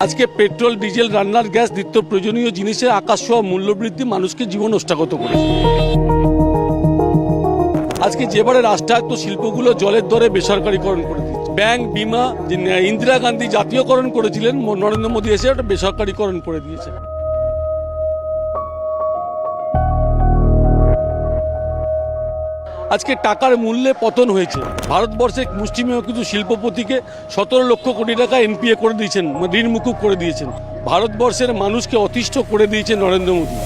আজকে petrol diesel রান্নার gas নিত্য প্রয়োজনীয় জিনিসের আকাশ ছোঁয়া মূল্যবৃদ্ধি মানুষকে জীবন নষ্টাগত করেছে। আজকে যেবারে রাষ্ট্রায়ত্ত শিল্পগুলো জলের দরে বেসরকারীকরণ করে দিচ্ছে। ব্যাংক, বিমা, ইন্দিরা গান্ধী জাতীয়করণ করেছিলেন, নরেন্দ্র মোদী এসে ওটা বেসরকারীকরণ করে দিয়েছে। আজকে টাকার মূল্যে পতন হয়েছে। ভারতবর্ষে মুষ্টিমেয় কিছু শিল্পপতিকে 17 লক্ষ কোটি টাকা এনপিএ করে দিয়েছেন, ঋণ মুকুব করে দিয়েছেন। ভারতবর্ষের মানুষকে অতিষ্ঠ করে দিয়েছে নরেন্দ্র মোদী।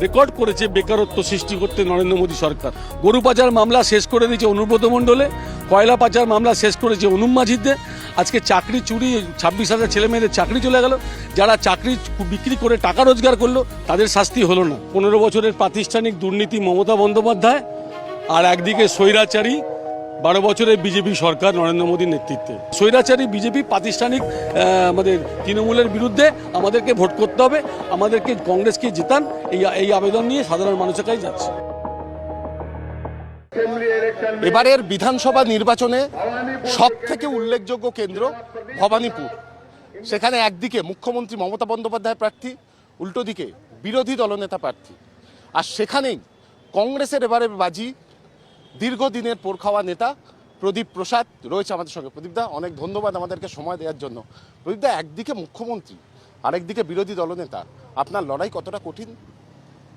রেকর্ড করেছে বেকারত্ব সৃষ্টি করতে নরেন্দ্র মোদী সরকার। গরু পাচার মামলা শেষ করে দিয়েছে অনুব্রত মণ্ডলে, কয়লা পাচার মামলা শেষ করেছে অনুপ মাঝিতে। আজকে চাকরি চুরি, 26,000 ছেলে মেয়েদের চাকরি চলে গেল। যারা চাকরি বিক্রি করে টাকা রোজগার করলো তাদের শাস্তি হলো না। 15 বছরের প্রাতিষ্ঠানিক দুর্নীতি মমতা বন্দ্যোপাধ্যায়, আর একদিকে স্বৈরাচারী 12 বছরের বিজেপি সরকার নরেন্দ্র মোদীর নেতৃত্বে। স্বৈরাচারী বিজেপি প্রাতিষ্ঠানিক আমাদের তৃণমূলের বিরুদ্ধে আমাদেরকে ভোট করতে হবে, আমাদেরকে কংগ্রেসকে জেতান, এই আবেদন নিয়ে সাধারণ মানুষের কাছে যাচ্ছে। এবারের বিধানসভা নির্বাচনে সব থেকে উল্লেখযোগ্য কেন্দ্র ভবানীপুর। সেখানে একদিকে মুখ্যমন্ত্রী মমতা বন্দ্যোপাধ্যায় প্রার্থী, উল্টো দিকে বিরোধী দলনেতা প্রার্থী। আর সেখানেই কংগ্রেসের এবারে বাজি দীর্ঘদিনের পোরখাওয়া নেতা প্রদীপ প্রসাদ রয়েছে আমাদের সঙ্গে। প্রদীপদা, অনেক ধন্যবাদ আমাদেরকে সময় দেওয়ার জন্য। প্রদীপদা, একদিকে মুখ্যমন্ত্রী আরেকদিকে বিরোধী দলনেতা, আপনার লড়াই কতটা কঠিন?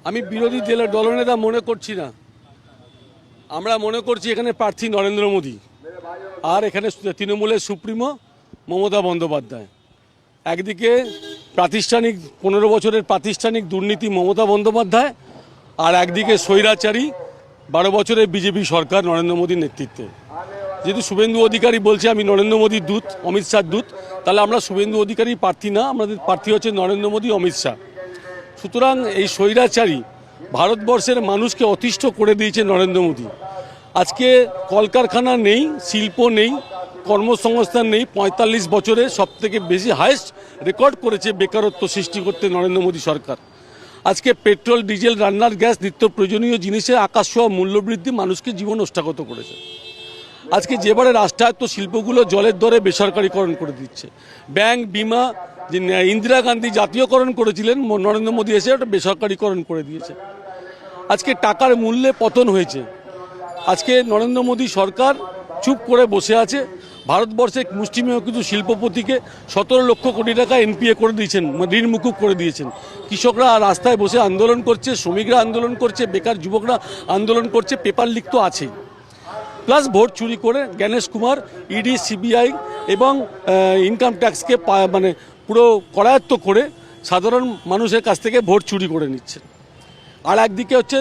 আমি বিরোধী দলনেতা মনে করছি না। আমরা মনে করছি এখানে প্রার্থী নরেন্দ্র মোদী, আর এখানে তৃণমূলের সুপ্রিমো মমতা বন্দ্যোপাধ্যায়। একদিকে 15 বছরের প্রাতিষ্ঠানিক দুর্নীতি মমতা বন্দ্যোপাধ্যায়, আর একদিকে স্বৈরাচারী 12 বছরের বিজেপি সরকার নরেন্দ্র মোদীর নেতৃত্বে। যেহেতু শুভেন্দু অধিকারী বলছে আমি নরেন্দ্র মোদীর দূত, অমিত শাহর দূত, তাহলে আমরা শুভেন্দু অধিকারী প্রার্থী না, আমাদের প্রার্থী হচ্ছে নরেন্দ্র মোদী, অমিত শাহ। সুতরাং এই স্বৈরাচারী ভারতবর্ষের মানুষকে অতিষ্ঠ করে দিয়েছে নরেন্দ্র মোদী। আজকে কলকারখানা নেই, শিল্প নেই, কর্মসংস্থান নেই। 45 বছরে সব থেকে বেশি হাইয়েস্ট রেকর্ড করেছে বেকারত্ব সৃষ্টি করতে নরেন্দ্র মোদী সরকার। আজকে পেট্রোল ডিজেল রান্নার গ্যাস নিত্য প্রয়োজনীয় জিনিসের আকাশ ছোঁয়া মূল্যবৃদ্ধি মানুষকে জীবন নষ্টাগত করেছে। আজকে যেবারে রাষ্ট্রায়ত্ত শিল্পগুলো জলের দরে বেসরকারীকরণ করে দিচ্ছে। ব্যাংক, বিমা, ইন্দিরা গান্ধী জাতীয়করণ করেছিলেন, নরেন্দ্র মোদী এসে ওটা বেসরকারীকরণ করে দিয়েছে। আজকে টাকার মূল্যে পতন হয়েছে। আজকে নরেন্দ্র মোদী সরকার চুপ করে বসে আছে। ভারতবর্ষে মুষ্টিমেয় কিছু শিল্পপতিকে 17 লক্ষ কোটি টাকা এনপিএ করে দিয়েছেন, ঋণ মুকুব করে দিয়েছেন। কৃষকরা রাস্তায় বসে আন্দোলন করছে, শ্রমিকরা আন্দোলন করছে, বেকার যুবকরা আন্দোলন করছে, পেপার লিক তো আছেই। প্লাস ভোট চুরি করে জ্ঞানেশ কুমার, ইডি, সিবিআই এবং ইনকাম ট্যাক্সকে পুরো করায়ত্ত করে সাধারণ মানুষের কাছ থেকে ভোট চুরি করে নিচ্ছে। আর একদিকে হচ্ছে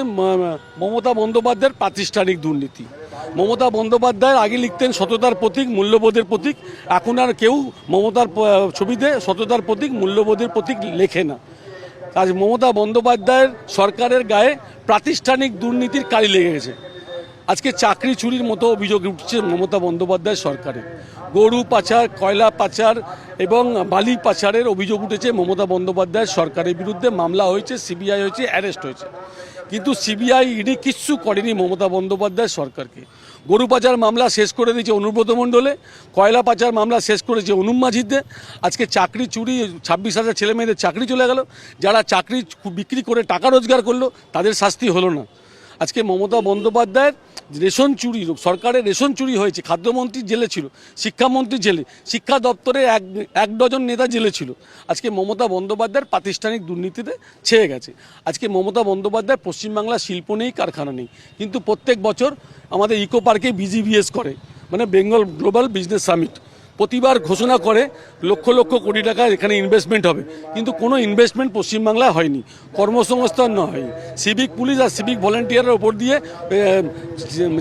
মমতা বন্দ্যোপাধ্যায়ের প্রাতিষ্ঠানিক দুর্নীতি। মমতা বন্দ্যোপাধ্যায় আগে লিখতেন সততার প্রতীক, মূল্যবোধের প্রতীক। এখন আর কেউ মমতার ছবিতে সততার প্রতীক, মূল্যবোধের প্রতীক লেখে না। আজ মমতা বন্দ্যোপাধ্যায়ের সরকারের গায়ে প্রাতিষ্ঠানিক দুর্নীতির কালি লেগে গেছে। আজকে চাকরি চুরির মতো অভিযোগ উঠছে মমতা বন্দ্যোপাধ্যায় সরকারে। গরু পাচার, কয়লা পাচার এবং বালি পাচারের অভিযোগ উঠেছে মমতা বন্দ্যোপাধ্যায়ের সরকারের বিরুদ্ধে। মামলা হয়েছে, সিবিআই হয়েছে, অ্যারেস্ট হয়েছে, কিন্তু সিবিআই, ইডি কিচ্ছু করেনি মমতা বন্দ্যোপাধ্যায় সরকারকে। গরু পাচার মামলা শেষ করে দিয়েছে অনুব্রত মণ্ডলে, কয়লা পাচার মামলা শেষ করেছে অনুপ মাঝিতে। আজকে চাকরি চুরি, 26,000 ছেলে মেয়েদের চাকরি চলে গেল। যারা চাকরি বিক্রি করে টাকা রোজগার করলো তাদের শাস্তি হলো না। আজকে মমতা বন্দ্যোপাধ্যায়ের রেশন চুরি, সরকারের রেশন চুরি হয়েছে। খাদ্যমন্ত্রী জেলে ছিল, শিক্ষামন্ত্রী জেলে, শিক্ষা দপ্তরে এক ডজন নেতা জেলে ছিল। আজকে মমতা বন্দ্যোপাধ্যায়ের প্রাতিষ্ঠানিক দুর্নীতিতে ছেয়ে গেছে। আজকে মমতা বন্দ্যোপাধ্যায় পশ্চিমবাংলা শিল্প নেই, কারখানা নেই, কিন্তু প্রত্যেক বছর আমাদের ইকো পার্কে বিজিবিএস করে, বেঙ্গল গ্লোবাল বিজনেস সামিট। প্রতিবার ঘোষণা করে লক্ষ লক্ষ কোটি টাকা এখানে ইনভেস্টমেন্ট হবে, কিন্তু কোনো ইনভেস্টমেন্ট পশ্চিমবাংলায় হয়নি, কর্মসংস্থান হয়নি। সিভিক পুলিশ আর সিভিক ভলেন্টিয়ারের ওপর দিয়ে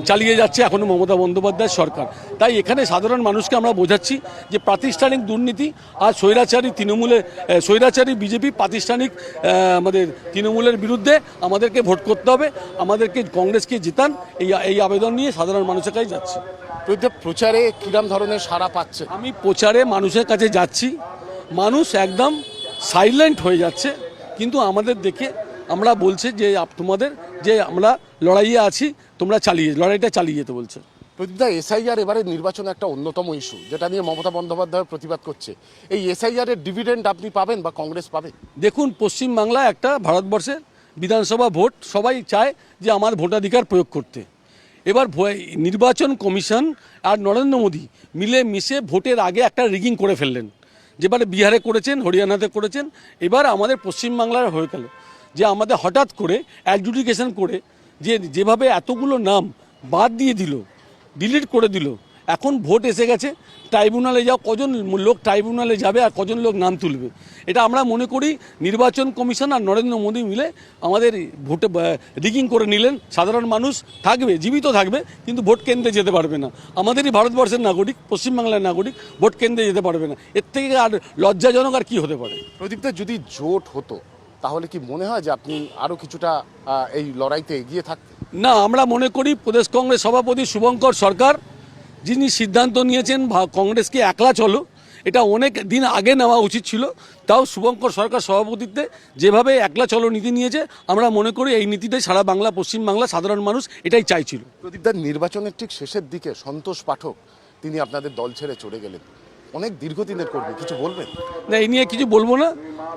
চালিয়ে যাচ্ছে এখনও মমতা বন্দ্যোপাধ্যায় সরকার। তাই এখানে সাধারণ মানুষকে আমরা বোঝাচ্ছি যে প্রাতিষ্ঠানিক দুর্নীতি আর স্বৈরাচারী বিজেপি প্রাতিষ্ঠানিক আমাদের তৃণমূলের বিরুদ্ধে আমাদেরকে ভোট করতে হবে, আমাদেরকে কংগ্রেসকে জেতান, এই আবেদন নিয়ে সাধারণ মানুষের কাছে যাচ্ছে। প্রচারে কিরম ধরনের সাড়া পাচ্ছে? আমি প্রচারে মানুষের কাছে যাচ্ছি, মানুষ একদম সাইলেন্ট হয়ে যাচ্ছে, কিন্তু আমাদের দেখে আমরা বলছে যে তোমাদের যে আমরা লড়াইয়ে আছি, তোমরা লড়াইটা চালিয়ে যেতে বলছে। প্রদীপদা, এসআইআর এবারে নির্বাচনে একটা অন্যতম ইস্যু, যেটা নিয়ে মমতা বন্দ্যোপাধ্যায় প্রতিবাদ করছে। এই এসআইআর এর ডিভিডেন্ড আপনি পাবেন বা কংগ্রেস পাবে? দেখুন, পশ্চিমবাংলা একটা ভারতবর্ষের বিধানসভা ভোট, সবাই চায় যে আমার ভোটাধিকার প্রয়োগ করতে। এবার নির্বাচন কমিশন আর নরেন্দ্র মোদী মিলে মিশে ভোটের আগে একটা রিগিং করে ফেললেন, যেবারে বিহারে করেছেন, হরিয়ানাতে করেছেন, এবার আমাদের পশ্চিমবাংলার হয়ে গেল যে আমাদের হঠাৎ করে অ্যাডজুডিকেশন করে যেভাবে এতগুলো নাম বাদ দিয়ে দিল, ডিলিট করে দিল। এখন ভোট এসে গেছে, ট্রাইব্যুনালে যাও, কজন লোক ট্রাইব্যুনালে যাবে আর কজন লোক নাম তুলবে? এটা আমরা মনে করি নির্বাচন কমিশন আর নরেন্দ্র মোদী মিলে আমাদের ভোটে রিগিং করে নিলেন। সাধারণ মানুষ থাকবে, জীবিত থাকবে, কিন্তু ভোট কেন্দ্রে যেতে পারবে না। আমাদেরই ভারতবর্ষের নাগরিক, পশ্চিমবাংলার নাগরিক, ভোট কেন্দ্রে যেতে পারবে না। এর থেকে আর লজ্জাজনক আর কি হতে পারে? প্রদীপদা, যদি জোট হতো তাহলে কি মনে হয় যে আপনি আরও কিছুটা এই লড়াইতে এগিয়ে থাকতেন? না, আমরা মনে করি প্রদেশ কংগ্রেস সভাপতি শুভঙ্কর সরকার যিনি সিদ্ধান্ত নিয়েছেন কংগ্রেসকে একলা চলো, এটা অনেক দিন আগে নেওয়া উচিত ছিল। তাও শুভঙ্কর সরকার সভাপতিত্বে যেভাবে একলা চলো নীতি নিয়েছে, আমরা মনে করি এই নীতিটাই সারা বাংলা, পশ্চিমবাংলা সাধারণ মানুষ এটাই চাইছিল। প্রদীপদা, নির্বাচনের ঠিক শেষের দিকে সন্তোষ পাঠক তিনি আপনাদের দল ছেড়ে চলে গেলেন, অনেক দীর্ঘদিনের কর্মী, কিছু বলবেন? না, এই নিয়ে কিছু বলবো না।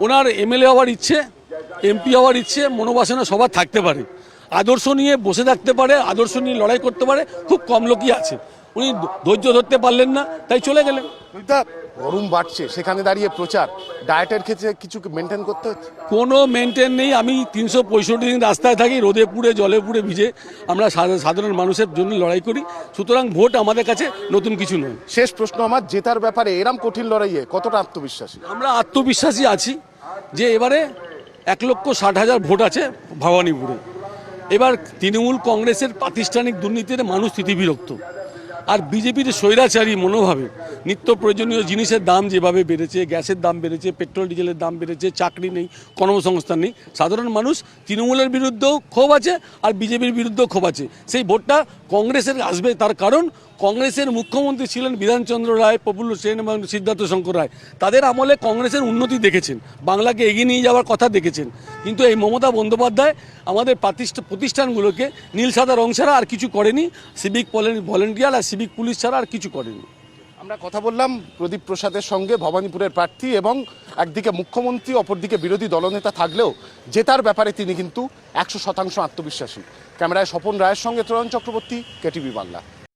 ওনার এমএলএ হওয়ার ইচ্ছে, এমপি হওয়ার ইচ্ছে, মনোবাসনা সবার থাকতে পারে, আদর্শ নিয়ে বসে থাকতে পারে, আদর্শ নিয়ে লড়াই করতে পারে, খুব কম লোকই আছে। উনি ধৈর্য ধরতে পারলেন না, তাই চলে গেলেন। গরম বাড়ছে, সেখানে দাঁড়িয়ে প্রচার, ডায়েটের ক্ষেত্রে কিছু মেনটেন করতে হচ্ছে? কোনো মেনটেন নেই। আমি 365 দিন রাস্তায় থাকি, রোদে পুড়ে জলে পুড়ে ভিজে আমরা সাধারণ মানুষের জন্য লড়াই করি। সুতরাং ভোট আমাদের কাছে নতুন কিছু নয়। শেষ প্রশ্ন আমার, জেতার ব্যাপারে এরম কঠিন লড়াইয়ে কতটা আত্মবিশ্বাসী? আমরা আত্মবিশ্বাসী আছি যে এবারে 1,60,000 ভোট আছে ভবানীপুরে। এবার তৃণমূল কংগ্রেসের প্রাতিষ্ঠানিক দুর্নীতিতে মানুষ স্থিতিবিরক্ত, আর বিজেপির স্বৈরাচারী মনোভাবে নিত্য প্রয়োজনীয় জিনিসের দাম যেভাবে বেড়েছে, গ্যাসের দাম বেড়েছে, পেট্রোল ডিজেলের দাম বেড়েছে, চাকরি নেই, কর্মসংস্থান নেই, সাধারণ মানুষ তৃণমূলের বিরুদ্ধেও ক্ষোভ আছে আর বিজেপির বিরুদ্ধেও ক্ষোভ আছে। সেই ভোটটা কংগ্রেসের আসবে, তার কারণ কংগ্রেসের মুখ্যমন্ত্রী ছিলেন বিধানচন্দ্র রায়, প্রফুল্ল সেন এবং সিদ্ধার্থ শঙ্কর রায়। তাদের আমলে কংগ্রেসের উন্নতি দেখেছেন, বাংলাকে এগিয়ে নিয়ে যাওয়ার কথা দেখেছেন, কিন্তু এই মমতা বন্দ্যোপাধ্যায় আমাদের প্রতিষ্ঠানগুলোকে নীল সাদা রং ছাড়া আর কিছু করেনি, সিভিক ভলেন্টিয়ার আর সিভিক পুলিশ ছাড়া আর কিছু করেনি। আমরা কথা বললাম প্রদীপ প্রসাদের সঙ্গে, ভবানীপুরের প্রার্থী, এবং একদিকে মুখ্যমন্ত্রী, অপরদিকে বিরোধী দলনেতা থাকলেও জেতার ব্যাপারে তিনি কিন্তু 100% আত্মবিশ্বাসী। ক্যামেরায় স্বপন রায়ের সঙ্গে ত্রয়ন চক্রবর্তী, কেটিভি বাংলা।